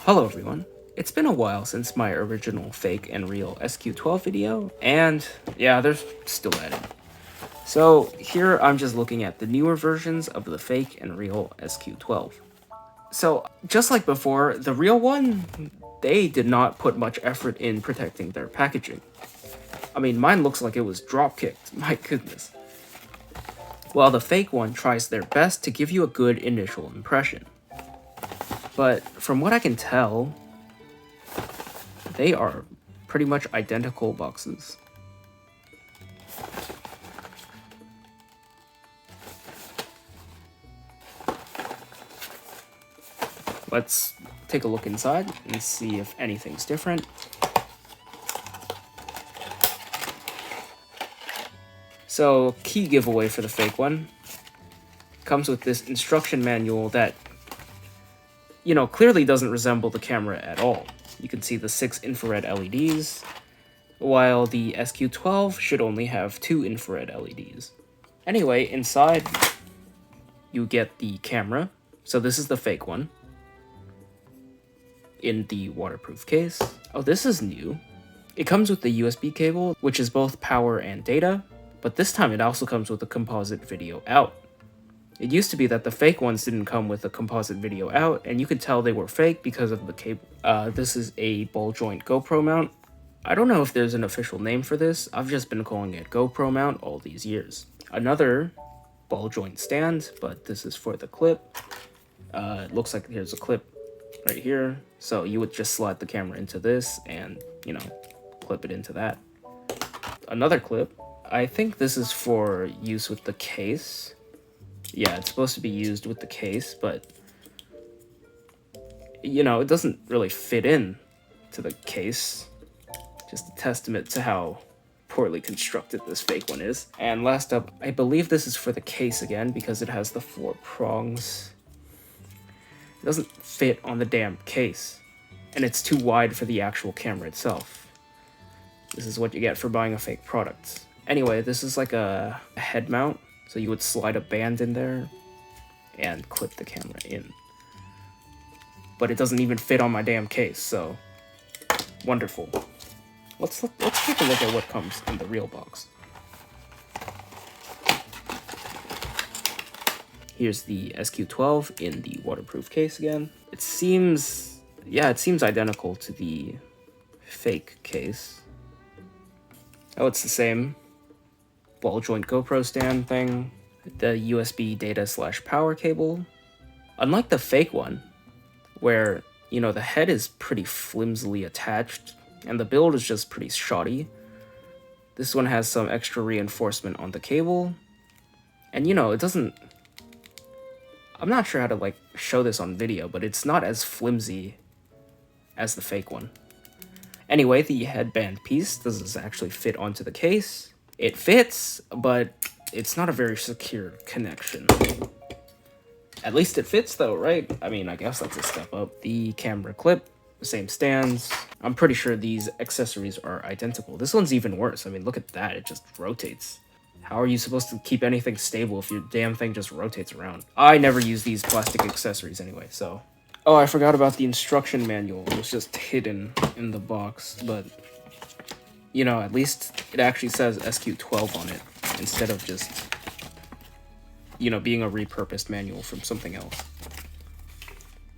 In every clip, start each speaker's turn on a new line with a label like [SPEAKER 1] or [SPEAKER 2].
[SPEAKER 1] Hello everyone. It's been a while since my original fake and real SQ12 video, and yeah, they're still at it. So here I'm just looking at the newer versions of the fake and real SQ12. So just like before, the real one, they did not put much effort in protecting their packaging. I mean, mine looks like it was drop-kicked, my goodness. While the fake one tries their best to give you a good initial impression. But from what I can tell, they are pretty much identical boxes. Let's take a look inside and see if anything's different. So, key giveaway for the fake one. Comes with this instruction manual that, clearly doesn't resemble the camera at all. You can see the 6 infrared LEDs, while the SQ12 should only have 2 infrared LEDs. Anyway, inside, you get the camera. So this is the fake one. In the waterproof case. Oh, this is new. It comes with the USB cable, which is both power and data, but this time it also comes with a composite video out. It used to be that the fake ones didn't come with a composite video out, and you could tell they were fake because of the cable. This is a ball joint GoPro mount. I don't know if there's an official name for this. I've just been calling it GoPro mount all these years. Another ball joint stand, but this is for the clip. It looks like here's a clip right here. So you would just slide the camera into this and, clip it into that. Another clip. I think this is for use with the case. Yeah, it's supposed to be used with the case, but, it doesn't really fit in to the case. Just a testament to how poorly constructed this fake one is. And last up, I believe this is for the case again because it has the 4 prongs. It doesn't fit on the damn case, and it's too wide for the actual camera itself. This is what you get for buying a fake product. Anyway, this is like a head mount, so you would slide a band in there and clip the camera in. But it doesn't even fit on my damn case, so wonderful. Let's take a look at what comes in the real box. Here's the SQ12 in the waterproof case again. It seems identical to the fake case. Oh, it's the same ball joint GoPro stand thing. The USB data / power cable. Unlike the fake one, where, the head is pretty flimsily attached and the build is just pretty shoddy. This one has some extra reinforcement on the cable. And, it doesn't... I'm not sure how to, show this on video, but it's not as flimsy as the fake one. Anyway, the headband piece does actually fit onto the case. It fits, but it's not a very secure connection. At least it fits though, right? I mean, I guess that's a step up. The camera clip, the same stands. I'm pretty sure these accessories are identical. This one's even worse. I mean, look at that, it just rotates. How are you supposed to keep anything stable if your damn thing just rotates around? I never use these plastic accessories anyway, so... Oh, I forgot about the instruction manual. It was just hidden in the box, but... at least it actually says SQ12 on it, instead of just... being a repurposed manual from something else.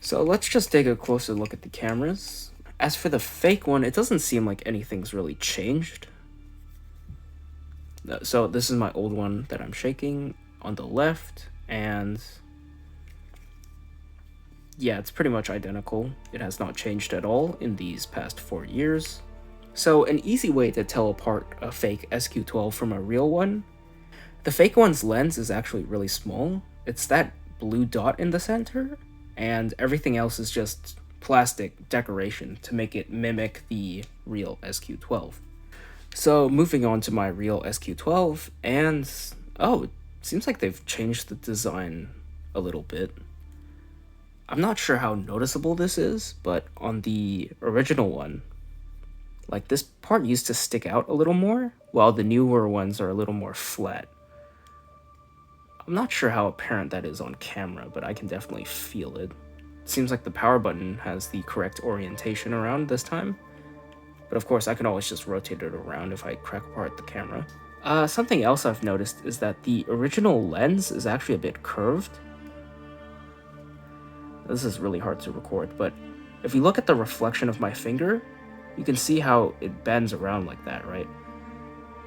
[SPEAKER 1] So let's just take a closer look at the cameras. As for the fake one, it doesn't seem like anything's really changed. So this is my old one that I'm shaking on the left, and yeah, it's pretty much identical. It has not changed at all in these past 4 years. So an easy way to tell apart a fake SQ12 from a real one, the fake one's lens is actually really small. It's that blue dot in the center, and everything else is just plastic decoration to make it mimic the real SQ12. So moving on to my real SQ12, and oh, it seems like they've changed the design a little bit. I'm not sure how noticeable this is, but on the original one, this part used to stick out a little more, while the newer ones are a little more flat. I'm not sure how apparent that is on camera, but I can definitely feel it. seems like the power button has the correct orientation around this time. But of course, I can always just rotate it around if I crack apart the camera. Something else I've noticed is that the original lens is actually a bit curved. This is really hard to record, but if you look at the reflection of my finger, you can see how it bends around like that, right?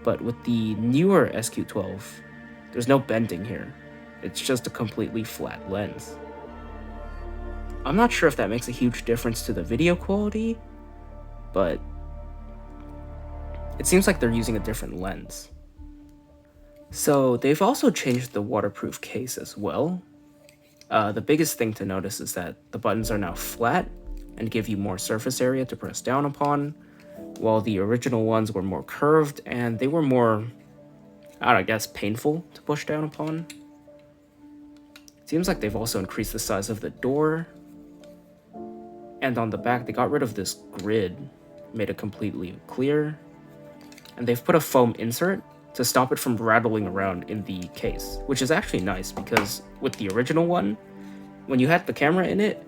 [SPEAKER 1] But with the newer SQ12, there's no bending here. It's just a completely flat lens. I'm not sure if that makes a huge difference to the video quality, but it seems like they're using a different lens. So they've also changed the waterproof case as well. The biggest thing to notice is that the buttons are now flat and give you more surface area to press down upon, while the original ones were more curved and they were more, I guess, painful to push down upon. It seems like they've also increased the size of the door, and on the back they got rid of this grid, made it completely clear, and they've put a foam insert to stop it from rattling around in the case, which is actually nice because with the original one, when you had the camera in it,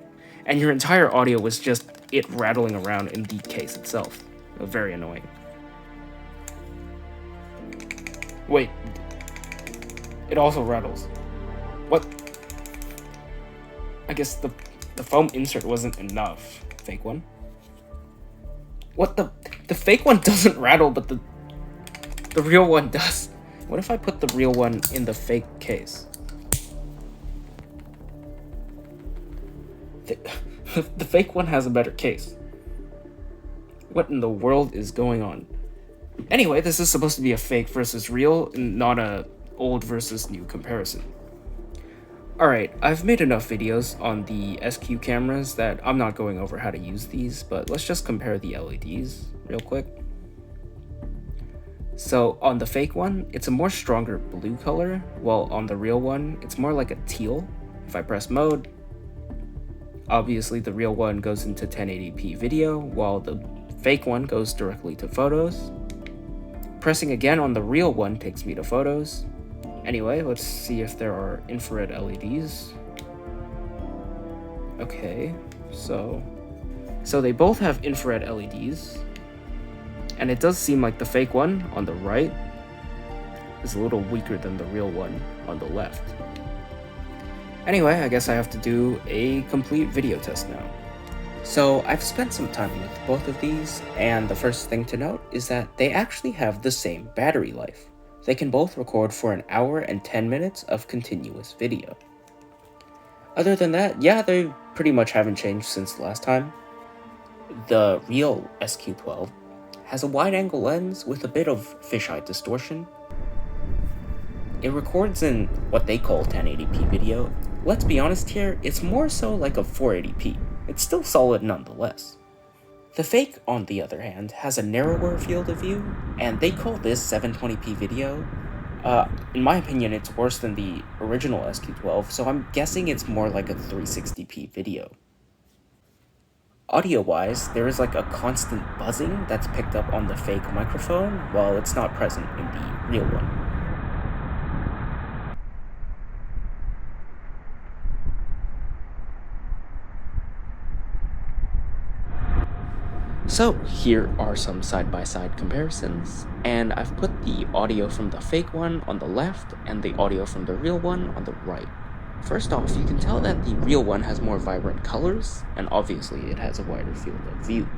[SPEAKER 1] and your entire audio was just it rattling around in the case itself. Very annoying. Wait, it also rattles. What? I guess the foam insert wasn't enough. Fake one? What the fake one doesn't rattle, but the real one does. What if I put the real one in the fake case? The fake one has a better case. What in the world is going on? Anyway, this is supposed to be a fake versus real, not a old versus new comparison. Alright, I've made enough videos on the SQ cameras that I'm not going over how to use these, but let's just compare the LEDs real quick. So on the fake one, it's a more stronger blue color, while on the real one, it's more like a teal. If I press mode, obviously the real one goes into 1080p video, while the fake one goes directly to photos. Pressing again on the real one takes me to photos. Anyway, let's see if there are infrared LEDs. Okay, so they both have infrared LEDs. And it does seem like the fake one on the right is a little weaker than the real one on the left. Anyway, I guess I have to do a complete video test now. So I've spent some time with both of these, and the first thing to note is that they actually have the same battery life. They can both record for an hour and 10 minutes of continuous video. Other than that, yeah, they pretty much haven't changed since the last time. The real SQ12 has a wide-angle lens with a bit of fisheye distortion. It records in what they call 1080p video. Let's be honest here, it's more so like a 480p. It's still solid nonetheless. The fake, on the other hand, has a narrower field of view, and they call this 720p video. In my opinion, it's worse than the original SQ12, so I'm guessing it's more like a 360p video. Audio-wise, there is like a constant buzzing that's picked up on the fake microphone, while it's not present in the real one. So here are some side-by-side comparisons, and I've put the audio from the fake one on the left and the audio from the real one on the right. First off, you can tell that the real one has more vibrant colors, and obviously it has a wider field of view.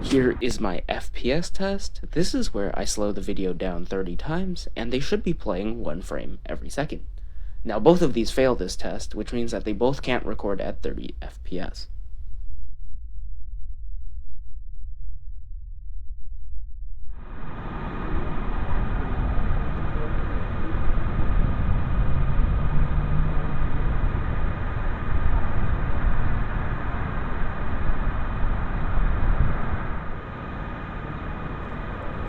[SPEAKER 1] Here is my FPS test. This is where I slow the video down 30 times, and they should be playing 1 frame every second. Now both of these fail this test, which means that they both can't record at 30 FPS.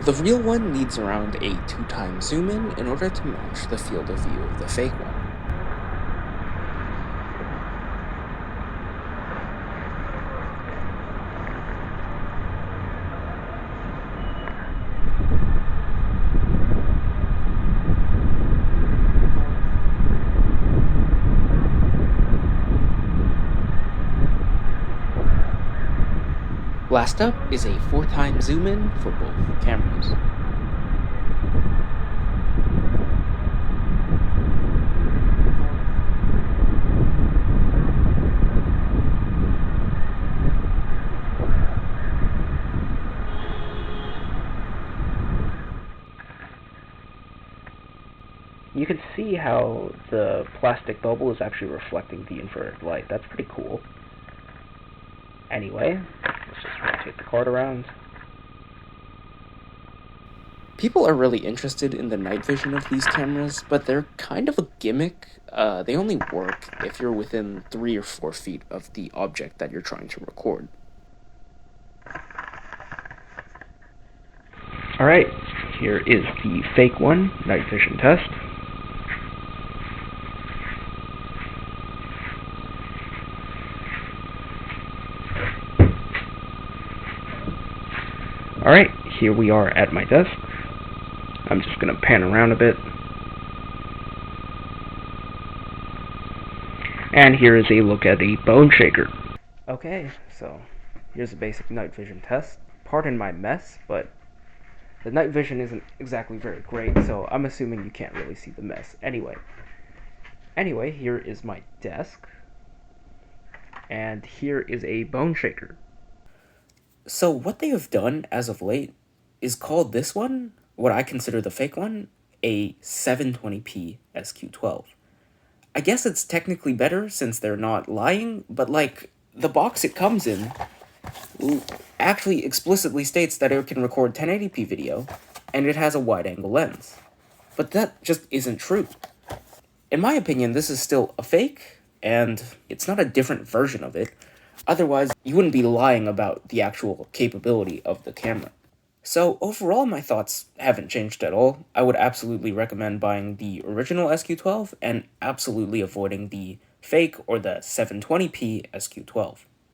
[SPEAKER 1] The real one needs around a 2x zoom in order to match the field of view of the fake one. Last up is a 4x zoom in for both cameras. You can see how the plastic bubble is actually reflecting the infrared light. That's pretty cool. Anyway, let's just rotate the card around. People are really interested in the night vision of these cameras, but they're kind of a gimmick. They only work if you're within 3 or 4 feet of the object that you're trying to record. Alright, here is the fake one, night vision test. Alright, here we are at my desk. I'm just going to pan around a bit. And here is a look at a bone shaker. Okay, so here's a basic night vision test. Pardon my mess, but the night vision isn't exactly very great, so I'm assuming you can't really see the mess. Anyway, here is my desk. And here is a bone shaker. So what they have done as of late is called this one, what I consider the fake one, a 720p SQ12. I guess it's technically better since they're not lying, but like, the box it comes in actually explicitly states that it can record 1080p video, and it has a wide-angle lens. But that just isn't true. In my opinion, this is still a fake, and it's not a different version of it. Otherwise, you wouldn't be lying about the actual capability of the camera. So overall, my thoughts haven't changed at all. I would absolutely recommend buying the original SQ12 and absolutely avoiding the fake or the 720p SQ12.